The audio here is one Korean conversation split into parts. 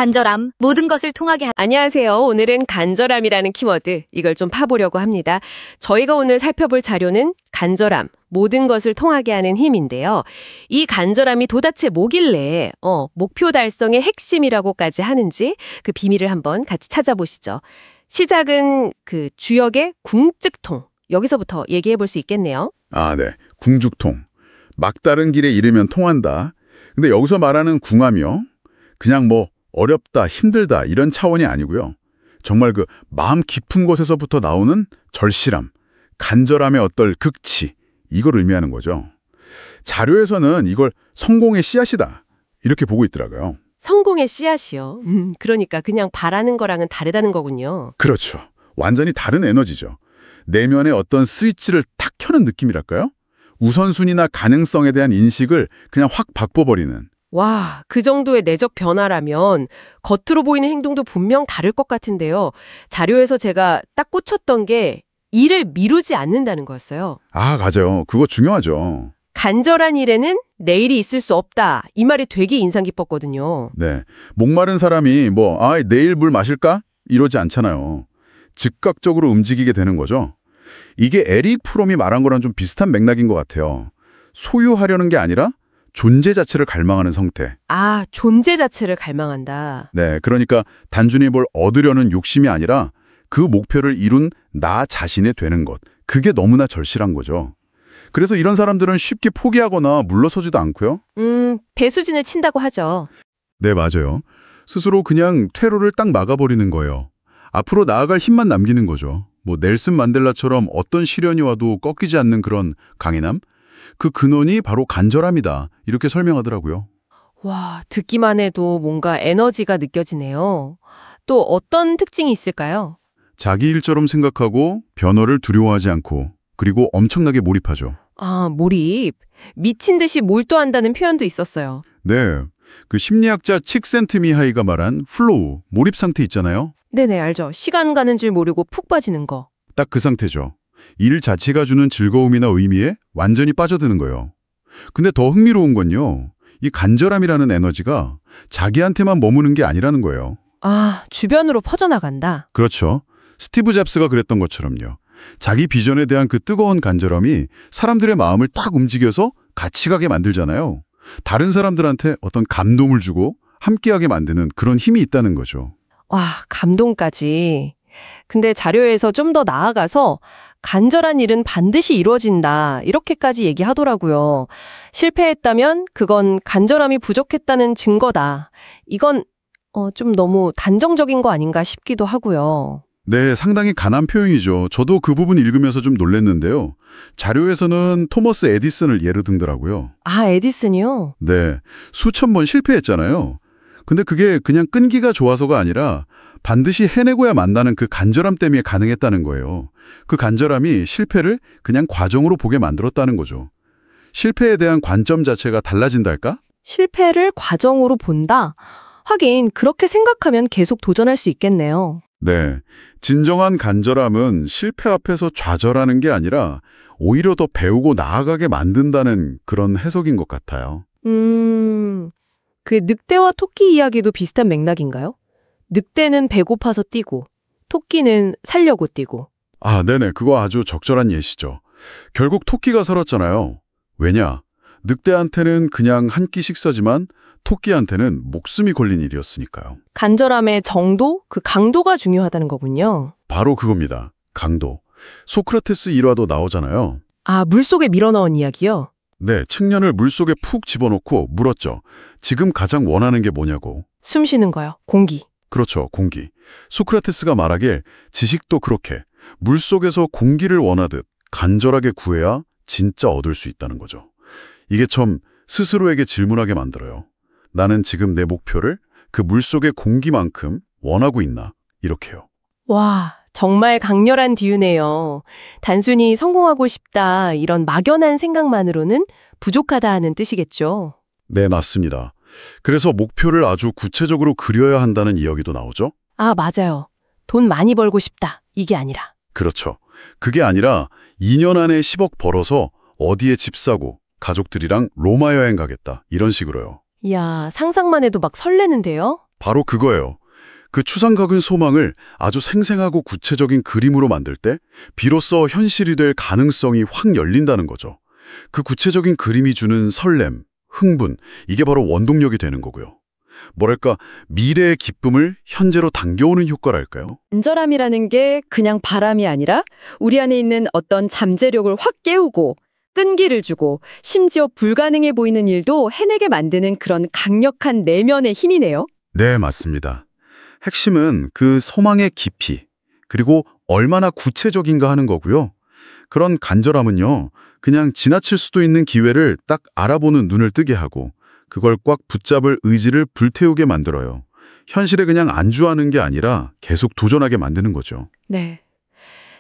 간절함, 모든 것을 통하게 하는. 안녕하세요. 오늘은 간절함이라는 키워드, 이걸 좀 파보려고 합니다. 저희가 오늘 살펴볼 자료는 간절함, 모든 것을 통하게 하는 힘인데요. 이 간절함이 도대체 뭐길래 목표 달성의 핵심이라고까지 하는지 그 비밀을 한번 같이 찾아보시죠. 시작은 그 주역의 궁즉통, 여기서부터 얘기해 볼 수 있겠네요. 아, 네. 궁죽통. 막다른 길에 이르면 통한다. 근데 여기서 말하는 궁함이요. 그냥 뭐 어렵다, 힘들다 이런 차원이 아니고요. 정말 그 마음 깊은 곳에서부터 나오는 절실함, 간절함의 어떤 극치, 이걸 의미하는 거죠. 자료에서는 이걸 성공의 씨앗이다 이렇게 보고 있더라고요. 성공의 씨앗이요. 그러니까 그냥 바라는 거랑은 다르다는 거군요. 그렇죠. 완전히 다른 에너지죠. 내면의 어떤 스위치를 탁 켜는 느낌이랄까요? 우선순위나 가능성에 대한 인식을 그냥 확 바꿔버리는. 와, 그 정도의 내적 변화라면 겉으로 보이는 행동도 분명 다를 것 같은데요. 자료에서 제가 딱 꽂혔던 게 일을 미루지 않는다는 거였어요. 아, 맞아요. 그거 중요하죠. 간절한 일에는 내일이 있을 수 없다. 이 말이 되게 인상 깊었거든요. 네. 목마른 사람이 내일 물 마실까? 이러지 않잖아요. 즉각적으로 움직이게 되는 거죠. 이게 에릭 프롬이 말한 거랑 좀 비슷한 맥락인 것 같아요. 소유하려는 게 아니라 존재 자체를 갈망하는 성태. 아, 존재 자체를 갈망한다. 네, 그러니까 단순히 뭘 얻으려는 욕심이 아니라 그 목표를 이룬 나 자신이 되는 것. 그게 너무나 절실한 거죠. 그래서 이런 사람들은 쉽게 포기하거나 물러서지도 않고요. 배수진을 친다고 하죠. 네, 맞아요. 스스로 그냥 퇴로를 딱 막아버리는 거예요. 앞으로 나아갈 힘만 남기는 거죠. 넬슨 만델라처럼 어떤 시련이 와도 꺾이지 않는 그런 강인함? 그 근원이 바로 간절함이다. 이렇게 설명하더라고요. 와, 듣기만 해도 뭔가 에너지가 느껴지네요. 또 어떤 특징이 있을까요? 자기 일처럼 생각하고 변화를 두려워하지 않고 그리고 엄청나게 몰입하죠. 아, 몰입. 미친 듯이 몰두한다는 표현도 있었어요. 네, 그 심리학자 칙센트미하이가 말한 플로우, 몰입 상태 있잖아요. 네네, 알죠. 시간 가는 줄 모르고 푹 빠지는 거. 딱 그 상태죠. 일 자체가 주는 즐거움이나 의미에 완전히 빠져드는 거예요. 근데 더 흥미로운 건요. 이 간절함이라는 에너지가 자기한테만 머무는 게 아니라는 거예요. 아, 주변으로 퍼져나간다. 그렇죠. 스티브 잡스가 그랬던 것처럼요. 자기 비전에 대한 그 뜨거운 간절함이 사람들의 마음을 딱 움직여서 같이 가게 만들잖아요. 다른 사람들한테 어떤 감동을 주고 함께하게 만드는 그런 힘이 있다는 거죠. 와, 감동까지. 근데 자료에서 좀 더 나아가서 간절한 일은 반드시 이루어진다. 이렇게까지 얘기하더라고요. 실패했다면 그건 간절함이 부족했다는 증거다. 이건 좀 너무 단정적인 거 아닌가 싶기도 하고요. 네, 상당히 강한 표현이죠. 저도 그 부분 읽으면서 좀 놀랐는데요. 자료에서는 토머스 에디슨을 예로 들더라고요. 아, 에디슨이요? 네, 수천 번 실패했잖아요. 근데 그게 그냥 끈기가 좋아서가 아니라 반드시 해내고야 만나는 그 간절함 때문에 가능했다는 거예요. 그 간절함이 실패를 그냥 과정으로 보게 만들었다는 거죠. 실패에 대한 관점 자체가 달라진달까? 실패를 과정으로 본다? 하긴 그렇게 생각하면 계속 도전할 수 있겠네요. 네, 진정한 간절함은 실패 앞에서 좌절하는 게 아니라 오히려 더 배우고 나아가게 만든다는 그런 해석인 것 같아요. 그 늑대와 토끼 이야기도 비슷한 맥락인가요? 늑대는 배고파서 뛰고 토끼는 살려고 뛰고. 아, 네네. 그거 아주 적절한 예시죠. 결국 토끼가 살았잖아요. 왜냐? 늑대한테는 그냥 한 끼 식사지만 토끼한테는 목숨이 걸린 일이었으니까요. 간절함의 정도, 그 강도가 중요하다는 거군요. 바로 그겁니다. 강도. 소크라테스 일화도 나오잖아요. 아, 물속에 밀어넣은 이야기요? 네,青년을 물속에 푹 집어넣고 물었죠. 지금 가장 원하는 게 뭐냐고. 숨 쉬는 거요. 공기. 그렇죠, 공기. 소크라테스가 말하길 지식도 그렇게 물속에서 공기를 원하듯 간절하게 구해야 진짜 얻을 수 있다는 거죠. 이게 참 스스로에게 질문하게 만들어요. 나는 지금 내 목표를 그 물속의 공기만큼 원하고 있나? 이렇게요. 와, 정말 강렬한 비유네요. 단순히 성공하고 싶다 이런 막연한 생각만으로는 부족하다 하는 뜻이겠죠. 네, 맞습니다. 그래서 목표를 아주 구체적으로 그려야 한다는 이야기도 나오죠? 아, 맞아요. 돈 많이 벌고 싶다. 이게 아니라. 그렇죠. 그게 아니라 2년 안에 10억 벌어서 어디에 집 사고 가족들이랑 로마 여행 가겠다. 이런 식으로요. 이야, 상상만 해도 막 설레는데요? 바로 그거예요. 그 추상각은 소망을 아주 생생하고 구체적인 그림으로 만들 때 비로소 현실이 될 가능성이 확 열린다는 거죠. 그 구체적인 그림이 주는 설렘, 흥분, 이게 바로 원동력이 되는 거고요. 뭐랄까, 미래의 기쁨을 현재로 당겨오는 효과랄까요? 간절함이라는 게 그냥 바람이 아니라 우리 안에 있는 어떤 잠재력을 확 깨우고 끈기를 주고 심지어 불가능해 보이는 일도 해내게 만드는 그런 강력한 내면의 힘이네요. 네, 맞습니다. 핵심은 그 소망의 깊이, 그리고 얼마나 구체적인가 하는 거고요. 그런 간절함은요, 그냥 지나칠 수도 있는 기회를 딱 알아보는 눈을 뜨게 하고 그걸 꽉 붙잡을 의지를 불태우게 만들어요. 현실에 그냥 안주하는 게 아니라 계속 도전하게 만드는 거죠. 네.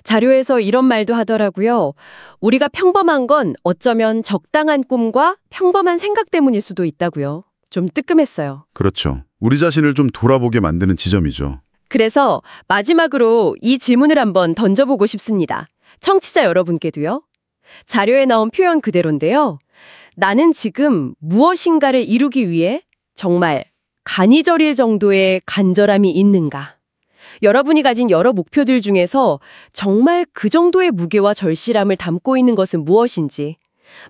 자료에서 이런 말도 하더라고요. 우리가 평범한 건 어쩌면 적당한 꿈과 평범한 생각 때문일 수도 있다고요. 좀 뜨끔했어요. 그렇죠. 우리 자신을 좀 돌아보게 만드는 지점이죠. 그래서 마지막으로 이 질문을 한번 던져보고 싶습니다. 청취자 여러분께도요. 자료에 나온 표현 그대로인데요. 나는 지금 무엇인가를 이루기 위해 정말 간이 저릴 정도의 간절함이 있는가? 여러분이 가진 여러 목표들 중에서 정말 그 정도의 무게와 절실함을 담고 있는 것은 무엇인지,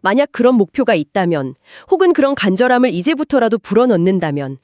만약 그런 목표가 있다면, 혹은 그런 간절함을 이제부터라도 불어넣는다면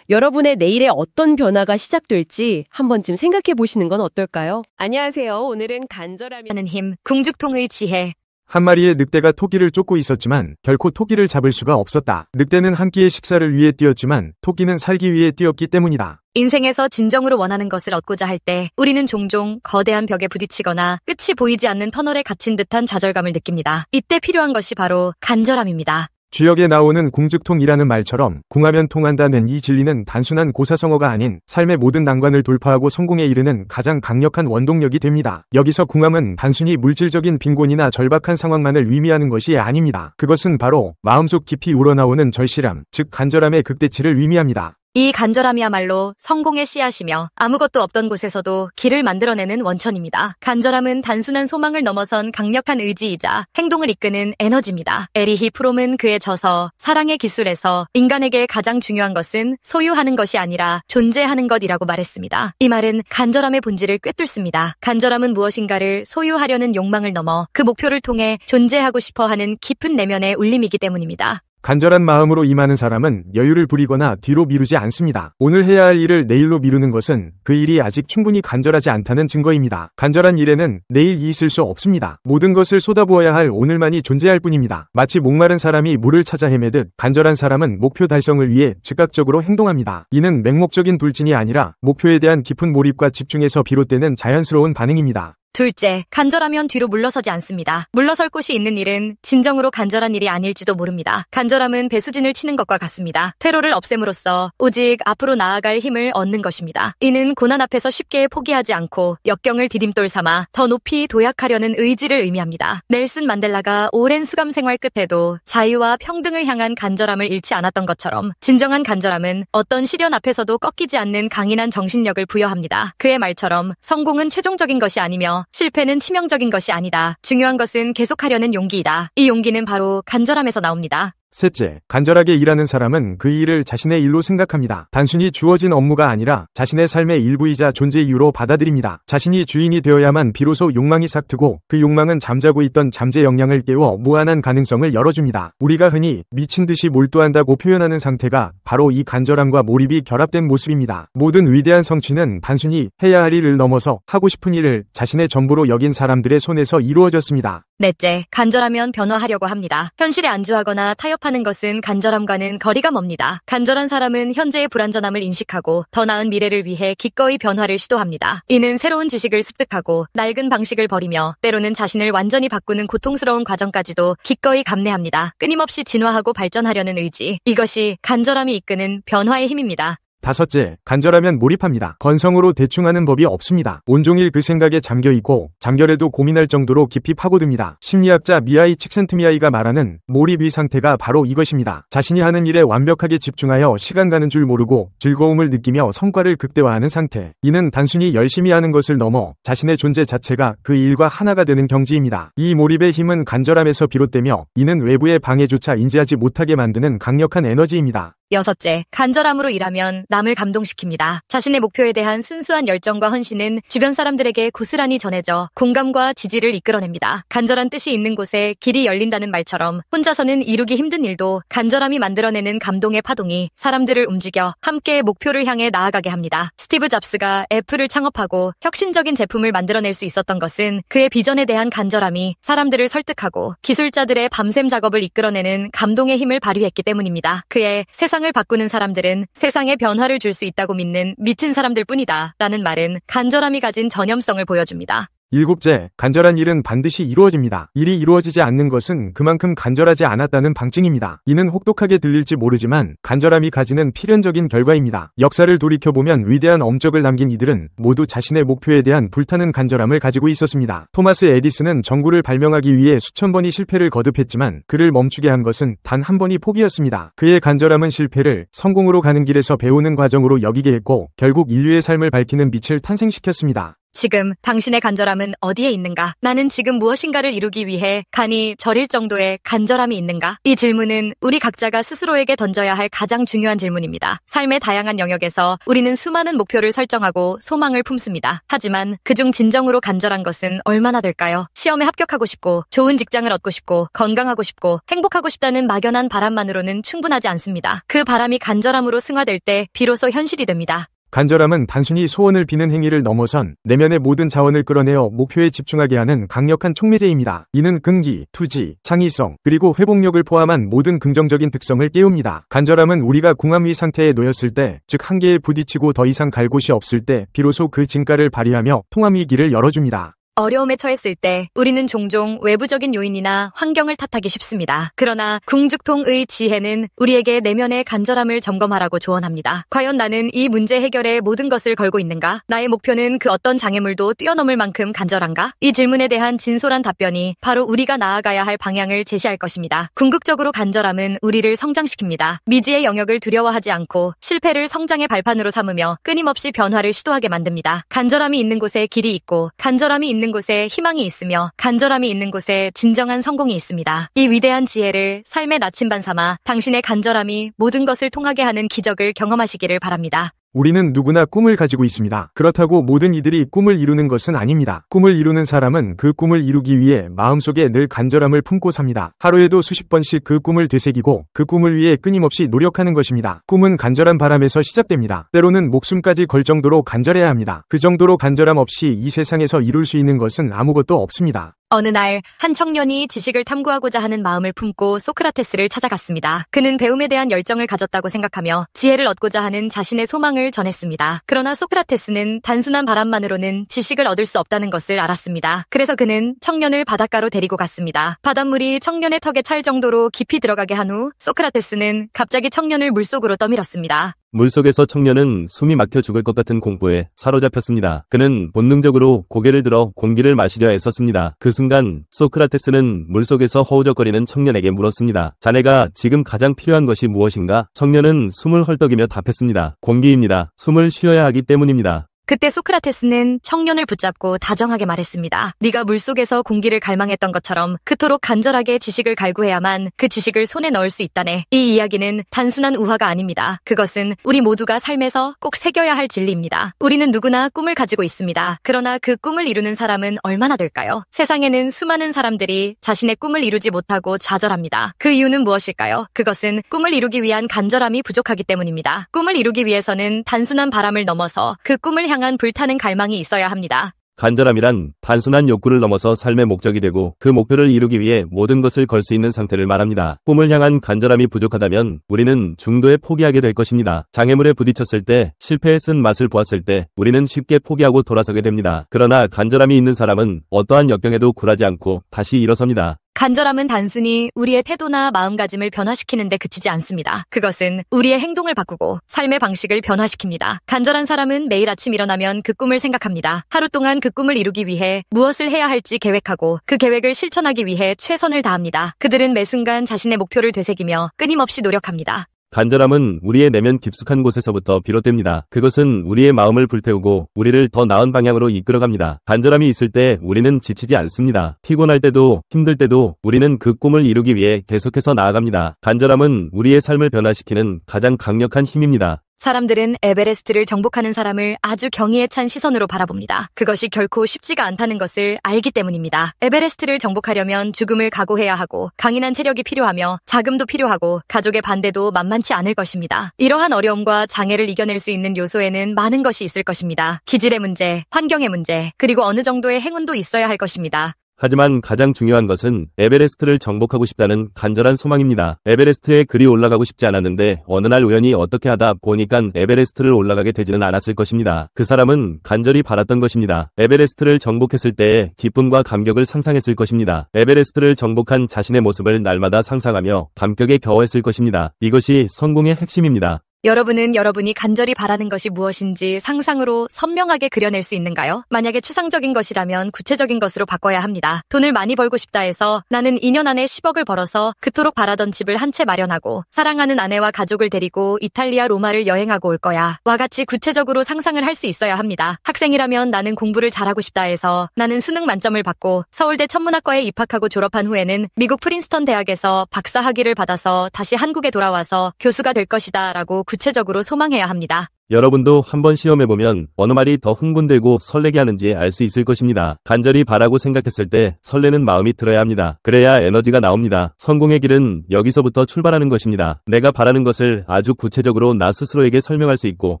여러분의 내일에 어떤 변화가 시작될지 한 번쯤 생각해 보시는 건 어떨까요? 안녕하세요. 오늘은 간절함이 하는 힘, 궁죽통의 지혜. 한 마리의 늑대가 토끼를 쫓고 있었지만 결코 토끼를 잡을 수가 없었다. 늑대는 한 끼의 식사를 위해 뛰었지만 토끼는 살기 위해 뛰었기 때문이다. 인생에서 진정으로 원하는 것을 얻고자 할 때 우리는 종종 거대한 벽에 부딪히거나 끝이 보이지 않는 터널에 갇힌 듯한 좌절감을 느낍니다. 이때 필요한 것이 바로 간절함입니다. 주역에 나오는 궁죽통이라는 말처럼 궁하면 통한다는 이 진리는 단순한 고사성어가 아닌 삶의 모든 난관을 돌파하고 성공에 이르는 가장 강력한 원동력이 됩니다. 여기서 궁함은 단순히 물질적인 빈곤이나 절박한 상황만을 의미하는 것이 아닙니다. 그것은 바로 마음속 깊이 우러나오는 절실함, 즉 간절함의 극대치를 의미합니다. 이 간절함이야말로 성공의 씨앗이며 아무것도 없던 곳에서도 길을 만들어내는 원천입니다. 간절함은 단순한 소망을 넘어선 강력한 의지이자 행동을 이끄는 에너지입니다. 에리히 프롬은 그의 저서 사랑의 기술에서 인간에게 가장 중요한 것은 소유하는 것이 아니라 존재하는 것이라고 말했습니다. 이 말은 간절함의 본질을 꿰뚫습니다. 간절함은 무엇인가를 소유하려는 욕망을 넘어 그 목표를 통해 존재하고 싶어하는 깊은 내면의 울림이기 때문입니다. 간절한 마음으로 임하는 사람은 여유를 부리거나 뒤로 미루지 않습니다. 오늘 해야 할 일을 내일로 미루는 것은 그 일이 아직 충분히 간절하지 않다는 증거입니다. 간절한 일에는 내일이 있을 수 없습니다. 모든 것을 쏟아부어야 할 오늘만이 존재할 뿐입니다. 마치 목마른 사람이 물을 찾아 헤매듯 간절한 사람은 목표 달성을 위해 즉각적으로 행동합니다. 이는 맹목적인 돌진이 아니라 목표에 대한 깊은 몰입과 집중에서 비롯되는 자연스러운 반응입니다. 둘째, 간절하면 뒤로 물러서지 않습니다. 물러설 곳이 있는 일은 진정으로 간절한 일이 아닐지도 모릅니다. 간절함은 배수진을 치는 것과 같습니다. 퇴로를 없앰으로써 오직 앞으로 나아갈 힘을 얻는 것입니다. 이는 고난 앞에서 쉽게 포기하지 않고 역경을 디딤돌 삼아 더 높이 도약하려는 의지를 의미합니다. 넬슨 만델라가 오랜 수감 생활 끝에도 자유와 평등을 향한 간절함을 잃지 않았던 것처럼 진정한 간절함은 어떤 시련 앞에서도 꺾이지 않는 강인한 정신력을 부여합니다. 그의 말처럼 성공은 최종적인 것이 아니며 실패는 치명적인 것이 아니다. 중요한 것은 계속하려는 용기이다. 이 용기는 바로 간절함에서 나옵니다. 셋째, 간절하게 일하는 사람은 그 일을 자신의 일로 생각합니다. 단순히 주어진 업무가 아니라 자신의 삶의 일부이자 존재 이유로 받아들입니다. 자신이 주인이 되어야만 비로소 욕망이 삭트고 그 욕망은 잠자고 있던 잠재 역량을 깨워 무한한 가능성을 열어줍니다. 우리가 흔히 미친 듯이 몰두한다고 표현하는 상태가 바로 이 간절함과 몰입이 결합된 모습입니다. 모든 위대한 성취는 단순히 해야 할 일을 넘어서 하고 싶은 일을 자신의 전부로 여긴 사람들의 손에서 이루어졌습니다. 넷째, 간절하면 변화하려고 합니다. 현실에 안주하거나 타협하는 것은 간절함과는 거리가 멉니다. 간절한 사람은 현재의 불완전함을 인식하고 더 나은 미래를 위해 기꺼이 변화를 시도합니다. 이는 새로운 지식을 습득하고 낡은 방식을 버리며 때로는 자신을 완전히 바꾸는 고통스러운 과정까지도 기꺼이 감내합니다. 끊임없이 진화하고 발전하려는 의지, 이것이 간절함이 이끄는 변화의 힘입니다. 다섯째, 간절하면 몰입합니다. 건성으로 대충 하는 법이 없습니다. 온종일 그 생각에 잠겨있고 잠결에도 고민할 정도로 깊이 파고듭니다. 심리학자 미하이 칙센트미하이가 말하는 몰입의 상태가 바로 이것입니다. 자신이 하는 일에 완벽하게 집중하여 시간 가는 줄 모르고 즐거움을 느끼며 성과를 극대화하는 상태. 이는 단순히 열심히 하는 것을 넘어 자신의 존재 자체가 그 일과 하나가 되는 경지입니다. 이 몰입의 힘은 간절함에서 비롯되며 이는 외부의 방해조차 인지하지 못하게 만드는 강력한 에너지입니다. 6째, 간절함으로 일하면 남을 감동시킵니다. 자신의 목표에 대한 순수한 열정과 헌신은 주변 사람들에게 고스란히 전해져 공감과 지지를 이끌어냅니다. 간절한 뜻이 있는 곳에 길이 열린다는 말처럼 혼자서는 이루기 힘든 일도 간절함이 만들어내는 감동의 파동이 사람들을 움직여 함께 목표를 향해 나아가게 합니다. 스티브 잡스가 애플을 창업하고 혁신적인 제품을 만들어낼 수 있었던 것은 그의 비전에 대한 간절함이 사람들을 설득하고 기술자들의 밤샘 작업을 이끌어내는 감동의 힘을 발휘했기 때문입니다. 그의 세상을 바꾸는 사람들은 세상에 변화를 줄 수 있다고 믿는 미친 사람들 뿐이다 라는 말은 간절함이 가진 전염성을 보여줍니다. 7째, 간절한 일은 반드시 이루어집니다. 일이 이루어지지 않는 것은 그만큼 간절하지 않았다는 방증입니다. 이는 혹독하게 들릴지 모르지만 간절함이 가지는 필연적인 결과입니다. 역사를 돌이켜보면 위대한 업적을 남긴 이들은 모두 자신의 목표에 대한 불타는 간절함을 가지고 있었습니다. 토마스 에디슨은 전구를 발명하기 위해 수천 번이 실패를 거듭했지만 그를 멈추게 한 것은 단 한 번이 포기였습니다. 그의 간절함은 실패를 성공으로 가는 길에서 배우는 과정으로 여기게 했고 결국 인류의 삶을 밝히는 빛을 탄생시켰습니다. 지금 당신의 간절함은 어디에 있는가? 나는 지금 무엇인가를 이루기 위해 간이 저릴 정도의 간절함이 있는가? 이 질문은 우리 각자가 스스로에게 던져야 할 가장 중요한 질문입니다. 삶의 다양한 영역에서 우리는 수많은 목표를 설정하고 소망을 품습니다. 하지만 그중 진정으로 간절한 것은 얼마나 될까요? 시험에 합격하고 싶고 좋은 직장을 얻고 싶고 건강하고 싶고 행복하고 싶다는 막연한 바람만으로는 충분하지 않습니다. 그 바람이 간절함으로 승화될 때 비로소 현실이 됩니다. 간절함은 단순히 소원을 비는 행위를 넘어선 내면의 모든 자원을 끌어내어 목표에 집중하게 하는 강력한 촉매제입니다. 이는 근기, 투지, 창의성, 그리고 회복력을 포함한 모든 긍정적인 특성을 깨웁니다. 간절함은 우리가 궁합위 상태에 놓였을 때, 즉 한계에 부딪히고 더 이상 갈 곳이 없을 때 비로소 그 진가를 발휘하며 통합위 길을 열어줍니다. 어려움에 처했을 때 우리는 종종 외부적인 요인이나 환경을 탓하기 쉽습니다. 그러나 궁죽통의 지혜는 우리에게 내면의 간절함을 점검하라고 조언합니다. 과연 나는 이 문제 해결에 모든 것을 걸고 있는가? 나의 목표는 그 어떤 장애물도 뛰어넘을 만큼 간절한가? 이 질문에 대한 진솔한 답변이 바로 우리가 나아가야 할 방향을 제시할 것입니다. 궁극적으로 간절함은 우리를 성장시킵니다. 미지의 영역을 두려워하지 않고 실패를 성장의 발판으로 삼으며 끊임없이 변화를 시도하게 만듭니다. 간절함이 있는 곳에 길이 있고 간절함이 있는 곳에 희망이 있으며 간절함이 있는 곳에 진정한 성공이 있습니다. 이 위대한 지혜를 삶의 나침반 삼아 당신의 간절함이 모든 것을 통하게 하는 기적을 경험하시기를 바랍니다. 우리는 누구나 꿈을 가지고 있습니다. 그렇다고 모든 이들이 꿈을 이루는 것은 아닙니다. 꿈을 이루는 사람은 그 꿈을 이루기 위해 마음속에 늘 간절함을 품고 삽니다. 하루에도 수십 번씩 그 꿈을 되새기고 그 꿈을 위해 끊임없이 노력하는 것입니다. 꿈은 간절한 바람에서 시작됩니다. 때로는 목숨까지 걸 정도로 간절해야 합니다. 그 정도로 간절함 없이 이 세상에서 이룰 수 있는 것은 아무것도 없습니다. 어느 날 한 청년이 지식을 탐구하고자 하는 마음을 품고 소크라테스를 찾아갔습니다. 그는 배움에 대한 열정을 가졌다고 생각하며 지혜를 얻고자 하는 자신의 소망을 전했습니다. 그러나 소크라테스는 단순한 바람만으로는 지식을 얻을 수 없다는 것을 알았습니다. 그래서 그는 청년을 바닷가로 데리고 갔습니다. 바닷물이 청년의 턱에 찰 정도로 깊이 들어가게 한 후 소크라테스는 갑자기 청년을 물속으로 떠밀었습니다. 물속에서 청년은 숨이 막혀 죽을 것 같은 공포에 사로잡혔습니다. 그는 본능적으로 고개를 들어 공기를 마시려 애썼습니다. 그 순간 소크라테스는 물속에서 허우적거리는 청년에게 물었습니다. 자네가 지금 가장 필요한 것이 무엇인가? 청년은 숨을 헐떡이며 답했습니다. 공기입니다. 숨을 쉬어야 하기 때문입니다. 그때 소크라테스는 청년을 붙잡고 다정하게 말했습니다. 네가 물속에서 공기를 갈망했던 것처럼 그토록 간절하게 지식을 갈구해야만 그 지식을 손에 넣을 수 있다네. 이 이야기는 단순한 우화가 아닙니다. 그것은 우리 모두가 삶에서 꼭 새겨야 할 진리입니다. 우리는 누구나 꿈을 가지고 있습니다. 그러나 그 꿈을 이루는 사람은 얼마나 될까요? 세상에는 수많은 사람들이 자신의 꿈을 이루지 못하고 좌절합니다. 그 이유는 무엇일까요? 그것은 꿈을 이루기 위한 간절함이 부족하기 때문입니다. 꿈을 이루기 위해서는 단순한 바람을 넘어서 그 꿈을 향한 불타는 갈망이 있어야 합니다. 간절함이란 단순한 욕구를 넘어서 삶의 목적이 되고 그 목표를 이루기 위해 모든 것을 걸 수 있는 상태를 말합니다. 꿈을 향한 간절함이 부족하다면 우리는 중도에 포기하게 될 것입니다. 장애물에 부딪혔을 때, 실패의 쓴 맛을 보았을 때 우리는 쉽게 포기하고 돌아서게 됩니다. 그러나 간절함이 있는 사람은 어떠한 역경에도 굴하지 않고 다시 일어섭니다. 간절함은 단순히 우리의 태도나 마음가짐을 변화시키는 데 그치지 않습니다. 그것은 우리의 행동을 바꾸고 삶의 방식을 변화시킵니다. 간절한 사람은 매일 아침 일어나면 그 꿈을 생각합니다. 하루 동안 그 꿈을 이루기 위해 무엇을 해야 할지 계획하고 그 계획을 실천하기 위해 최선을 다합니다. 그들은 매 순간 자신의 목표를 되새기며 끊임없이 노력합니다. 간절함은 우리의 내면 깊숙한 곳에서부터 비롯됩니다. 그것은 우리의 마음을 불태우고 우리를 더 나은 방향으로 이끌어갑니다. 간절함이 있을 때 우리는 지치지 않습니다. 피곤할 때도 힘들 때도 우리는 그 꿈을 이루기 위해 계속해서 나아갑니다. 간절함은 우리의 삶을 변화시키는 가장 강력한 힘입니다. 사람들은 에베레스트를 정복하는 사람을 아주 경의에 찬 시선으로 바라봅니다. 그것이 결코 쉽지가 않다는 것을 알기 때문입니다. 에베레스트를 정복하려면 죽음을 각오해야 하고 강인한 체력이 필요하며 자금도 필요하고 가족의 반대도 만만치 않을 것입니다. 이러한 어려움과 장애를 이겨낼 수 있는 요소에는 많은 것이 있을 것입니다. 기질의 문제, 환경의 문제, 그리고 어느 정도의 행운도 있어야 할 것입니다. 하지만 가장 중요한 것은 에베레스트를 정복하고 싶다는 간절한 소망입니다. 에베레스트에 그리 올라가고 싶지 않았는데 어느 날 우연히 어떻게 하다 보니까 에베레스트를 올라가게 되지는 않았을 것입니다. 그 사람은 간절히 바랐던 것입니다. 에베레스트를 정복했을 때의 기쁨과 감격을 상상했을 것입니다. 에베레스트를 정복한 자신의 모습을 날마다 상상하며 감격에 겨워했을 것입니다. 이것이 성공의 핵심입니다. 여러분은 여러분이 간절히 바라는 것이 무엇인지 상상으로 선명하게 그려낼 수 있는가요? 만약에 추상적인 것이라면 구체적인 것으로 바꿔야 합니다. 돈을 많이 벌고 싶다 해서 나는 2년 안에 10억을 벌어서 그토록 바라던 집을 한 채 마련하고 사랑하는 아내와 가족을 데리고 이탈리아 로마를 여행하고 올 거야. 와 같이 구체적으로 상상을 할 수 있어야 합니다. 학생이라면 나는 공부를 잘하고 싶다 해서 나는 수능 만점을 받고 서울대 천문학과에 입학하고 졸업한 후에는 미국 프린스턴 대학에서 박사 학위를 받아서 다시 한국에 돌아와서 교수가 될 것이다 라고 구체적으로 소망해야 합니다. 여러분도 한번 시험해보면 어느 말이 더 흥분되고 설레게 하는지 알 수 있을 것입니다. 간절히 바라고 생각했을 때 설레는 마음이 들어야 합니다. 그래야 에너지가 나옵니다. 성공의 길은 여기서부터 출발하는 것입니다. 내가 바라는 것을 아주 구체적으로 나 스스로에게 설명할 수 있고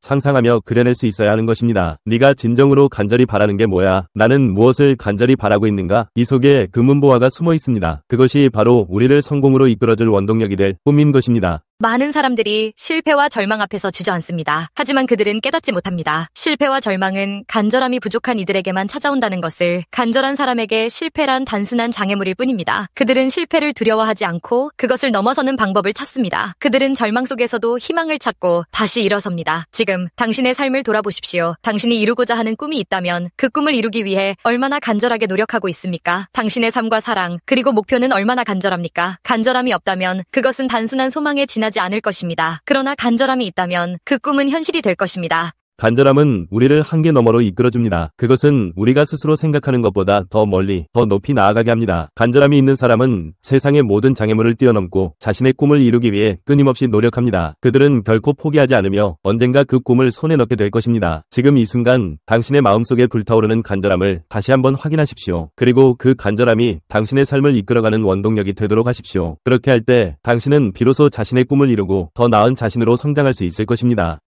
상상하며 그려낼 수 있어야 하는 것입니다. 네가 진정으로 간절히 바라는 게 뭐야? 나는 무엇을 간절히 바라고 있는가? 이 속에 금문보화가 숨어 있습니다. 그것이 바로 우리를 성공으로 이끌어줄 원동력이 될 꿈인 것입니다. 많은 사람들이 실패와 절망 앞에서 주저앉습니다. 하지만 그들은 깨닫지 못합니다. 실패와 절망은 간절함이 부족한 이들에게만 찾아온다는 것을. 간절한 사람에게 실패란 단순한 장애물일 뿐입니다. 그들은 실패를 두려워하지 않고 그것을 넘어서는 방법을 찾습니다. 그들은 절망 속에서도 희망을 찾고 다시 일어섭니다. 지금 당신의 삶을 돌아보십시오. 당신이 이루고자 하는 꿈이 있다면 그 꿈을 이루기 위해 얼마나 간절하게 노력하고 있습니까? 당신의 삶과 사랑, 그리고 목표는 얼마나 간절합니까? 간절함이 없다면 그것은 단순한 소망에 지나지 않을 것입니다. 그러나 간절함이 있다면 그 꿈은 현실이 될 것입니다. 간절함은 우리를 한계 너머로 이끌어줍니다. 그것은 우리가 스스로 생각하는 것보다 더 멀리, 더 높이 나아가게 합니다. 간절함이 있는 사람은 세상의 모든 장애물을 뛰어넘고 자신의 꿈을 이루기 위해 끊임없이 노력합니다. 그들은 결코 포기하지 않으며 언젠가 그 꿈을 손에 넣게 될 것입니다. 지금 이 순간 당신의 마음속에 불타오르는 간절함을 다시 한번 확인하십시오. 그리고 그 간절함이 당신의 삶을 이끌어가는 원동력이 되도록 하십시오. 그렇게 할 때 당신은 비로소 자신의 꿈을 이루고 더 나은 자신으로 성장할 수 있을 것입니다.